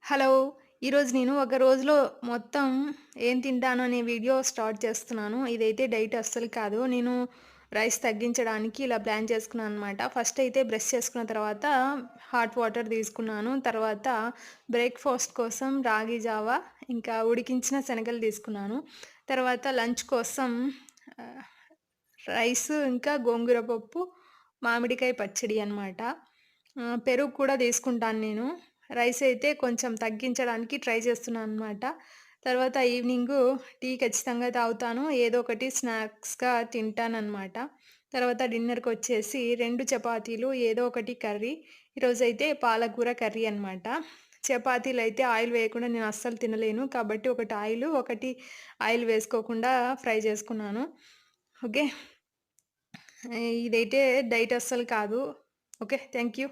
Hello! ఈరోజు నేను ఒక రోజులో మొత్తం ఏం తింటాను అనే వీడియో స్టార్ట్ చేస్తున్నాను. ఇదైతే డైట్ అస్సలు కాదు. నేను రైస్ తగ్గించడానికి ఇలా ప్లాన్ చేసుకున్నాననమాట. ఫస్ట్ అయితే బ్రష్ చేసుకున్న తర్వాత హాట్ వాటర్ తీసుకున్నాను. తర్వాత బ్రేక్‌ఫాస్ట్ కోసం రాగి జావా, ఇంకా ఉడికించిన శనగలు తీసుకున్నాను. తర్వాత లంచ్ కోసం ఆహ్, రైసు, ఇంకా గోంగూర పప్పు, మామిడికాయ పచ్చడి అనమాట. పెరుగు కూడా తీసుకుంటాను నేను. రైస్ అయితే కొంచెం తగ్గించడానికి ట్రై చేస్తున్నాననమాట. తర్వాత ఈవినింగు టీ ఖచ్చితంగా తాగుతాను. ఏదో ఒకటి స్నాక్స్‌గా తింటాననమాట. తర్వాత డిన్నర్‌కొచ్చేసి 2 చపాతీలు, ఏదో ఒకటి కర్రీ. ఈరోజైతే పాలకూర కర్రీ అనమాట. చపాతీలైతే ఆయిల్ వేయకుండా నేను అస్సలు తినలేను. కాబట్టి ఒకటి ఆయిలు, ఒకటి ఆయిల్ వేసుకోకుండా ఫ్రై చేసుకున్నాను. ఓకే. ఇదైతే డైట్ అస్సలు కాదు. ఓకే. Thank you.